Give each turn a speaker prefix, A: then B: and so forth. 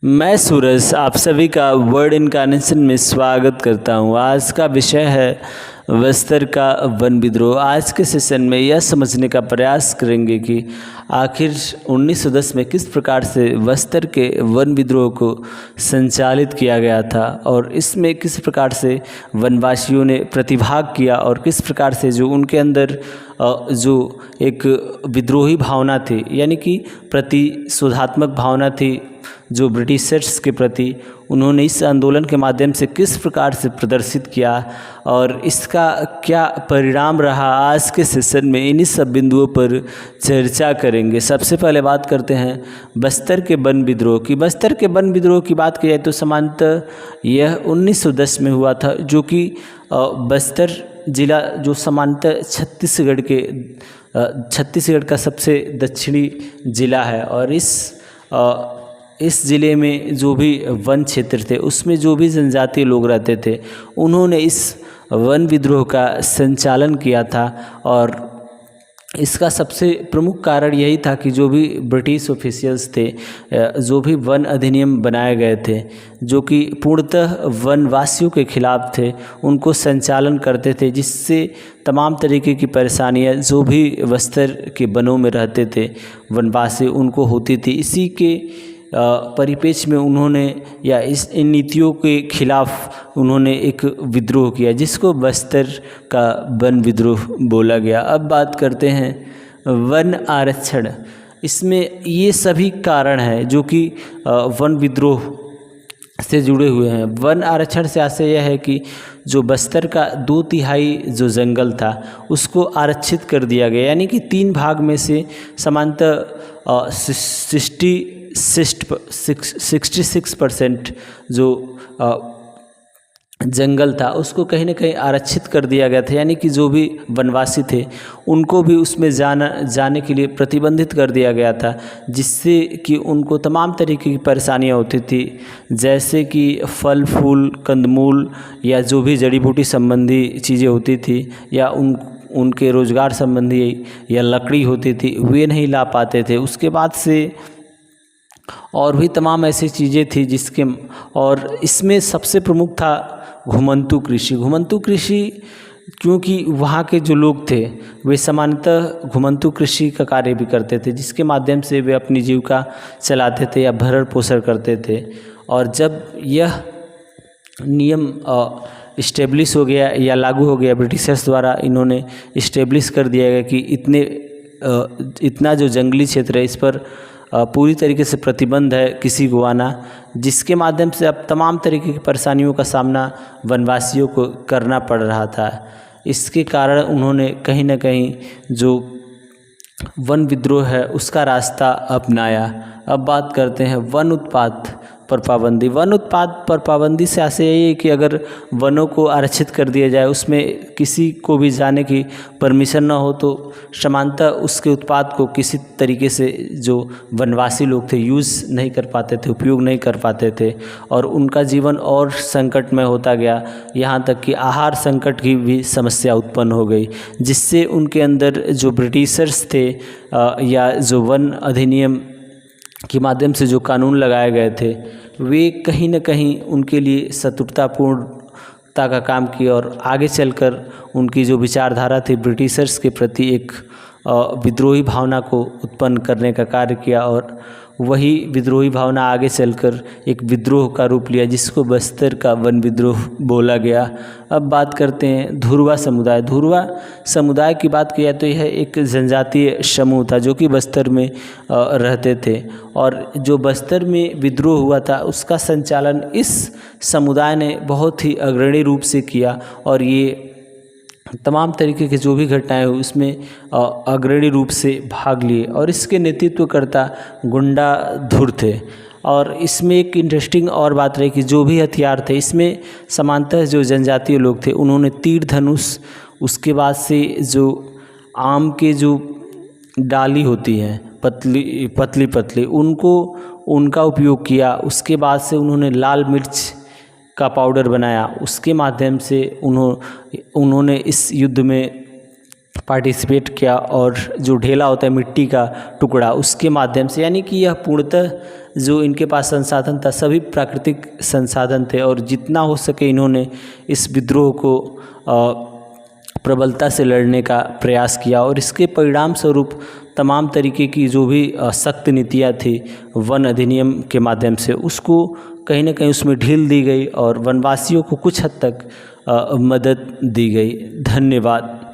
A: मैं सूरज आप सभी का वर्ड इनकार्नेशन में स्वागत करता हूँ। आज का विषय है बस्तर का वन विद्रोह। आज के सेशन में यह समझने का प्रयास करेंगे कि आखिर 1910 में किस प्रकार से बस्तर के वन विद्रोह को संचालित किया गया था और इसमें किस प्रकार से वनवासियों ने प्रतिभाग किया और किस प्रकार से जो उनके अंदर जो एक विद्रोही भावना थी, यानी कि प्रतिशोधात्मक भावना थी जो ब्रिटिशर्स के प्रति, उन्होंने इस आंदोलन के माध्यम से किस प्रकार से प्रदर्शित किया और इसका क्या परिणाम रहा। आज के सेशन में इन्हीं सब बिंदुओं पर चर्चा करेंगे। सबसे पहले बात करते हैं बस्तर के वन विद्रोह की। बस्तर के वन विद्रोह की बात की जाए तो सामान्यतः यह 1910 में हुआ था, जो कि बस्तर जिला जो सामान्यतः छत्तीसगढ़ का सबसे दक्षिणी जिला है और इस ज़िले में जो भी वन क्षेत्र थे उसमें जो भी जनजातीय लोग रहते थे, उन्होंने इस वन विद्रोह का संचालन किया था। और इसका सबसे प्रमुख कारण यही था कि जो भी ब्रिटिश ऑफिशियल्स थे, जो भी वन अधिनियम बनाए गए थे जो कि पूर्णतः वनवासियों के खिलाफ थे, उनको संचालन करते थे, जिससे तमाम तरीके की परेशानियां जो भी बस्तर के वनों में रहते थे वनवासी उनको होती थी। इसी के परिप्रेक्ष्य में उन्होंने या इन नीतियों के खिलाफ उन्होंने एक विद्रोह किया, जिसको बस्तर का वन विद्रोह बोला गया। अब बात करते हैं वन आरक्षण। इसमें ये सभी कारण हैं जो कि वन विद्रोह से जुड़े हुए हैं। वन आरक्षण से आशय यह है कि जो बस्तर का 2/3 जो जंगल था उसको आरक्षित कर दिया गया, यानी कि 3 भाग में से सामान्यतः 66% जो जंगल था उसको कहीं ना कहीं आरक्षित कर दिया गया था, यानी कि जो भी वनवासी थे उनको भी उसमें जाने के लिए प्रतिबंधित कर दिया गया था, जिससे कि उनको तमाम तरीके की परेशानियां होती थी, जैसे कि फल फूल कंदमूल या जो भी जड़ी बूटी संबंधी चीज़ें होती थी या उनके रोज़गार संबंधी या लकड़ी होती थी, वे नहीं ला पाते थे। उसके बाद से और भी तमाम ऐसी चीज़ें थी जिसके, और इसमें सबसे प्रमुख था घुमंतू कृषि। घुमंतू कृषि क्योंकि वहाँ के जो लोग थे वे सामान्यतः घुमंतू कृषि का कार्य भी करते थे, जिसके माध्यम से वे अपनी जीविका चलाते थे या भरण पोषण करते थे। और जब यह नियम इस्टेब्लिश हो गया या लागू हो गया ब्रिटिशर्स द्वारा, इन्होंने इस्टेब्लिश कर दिया गया कि इतना जो जंगली क्षेत्र है इस पर पूरी तरीके से प्रतिबंध है किसी को आना, जिसके माध्यम से अब तमाम तरीके की परेशानियों का सामना वनवासियों को करना पड़ रहा था। इसके कारण उन्होंने कहीं ना कहीं जो वन विद्रोह है उसका रास्ता अपनाया। अब बात करते हैं वन उत्पाद पर पाबंदी। वन उत्पाद पर पाबंदी से आशय यही है कि अगर वनों को आरक्षित कर दिया जाए, उसमें किसी को भी जाने की परमिशन न हो, तो समानतः उसके उत्पाद को किसी तरीके से जो वनवासी लोग थे यूज़ नहीं कर पाते थे, उपयोग नहीं कर पाते थे, और उनका जीवन और संकटमय होता गया। यहाँ तक कि आहार संकट की भी समस्या उत्पन्न हो गई, जिससे उनके अंदर जो ब्रिटिशर्स थे या जो वन अधिनियम के माध्यम से जो कानून लगाए गए थे वे कहीं न कहीं उनके लिए शत्रुतापूर्णता का काम किया और आगे चलकर उनकी जो विचारधारा थी ब्रिटिशर्स के प्रति एक विद्रोही भावना को उत्पन्न करने का कार्य किया, और वही विद्रोही भावना आगे चलकर एक विद्रोह का रूप लिया, जिसको बस्तर का वन विद्रोह बोला गया। अब बात करते हैं धुरवा समुदाय। धुरवा समुदाय की बात की जाए तो यह एक जनजातीय समूह था जो कि बस्तर में रहते थे, और जो बस्तर में विद्रोह हुआ था उसका संचालन इस समुदाय ने बहुत ही अग्रणी रूप से किया, और ये तमाम तरीके के जो भी घटनाएं हुई उसमें अग्रणी रूप से भाग लिए, और इसके नेतृत्वकर्ता गुंडा धुर थे। और इसमें एक इंटरेस्टिंग और बात रही कि जो भी हथियार थे इसमें समानतः जो जनजातीय लोग थे उन्होंने तीर धनुष, उसके बाद से जो आम के जो डाली होती हैं पतली पतली उनका उपयोग किया। उसके बाद से उन्होंने लाल मिर्च का पाउडर बनाया, उसके माध्यम से उन्होंने इस युद्ध में पार्टिसिपेट किया, और जो ढेला होता है मिट्टी का टुकड़ा, उसके माध्यम से, यानी कि यह पूर्णतः जो इनके पास संसाधन था सभी प्राकृतिक संसाधन थे, और जितना हो सके इन्होंने इस विद्रोह को प्रबलता से लड़ने का प्रयास किया। और इसके परिणाम स्वरूप तमाम तरीके की जो भी सख्त नीतियाँ थी वन अधिनियम के माध्यम से, उसको कहीं ना कहीं उसमें ढील दी गई और वनवासियों को कुछ हद तक मदद दी गई। धन्यवाद।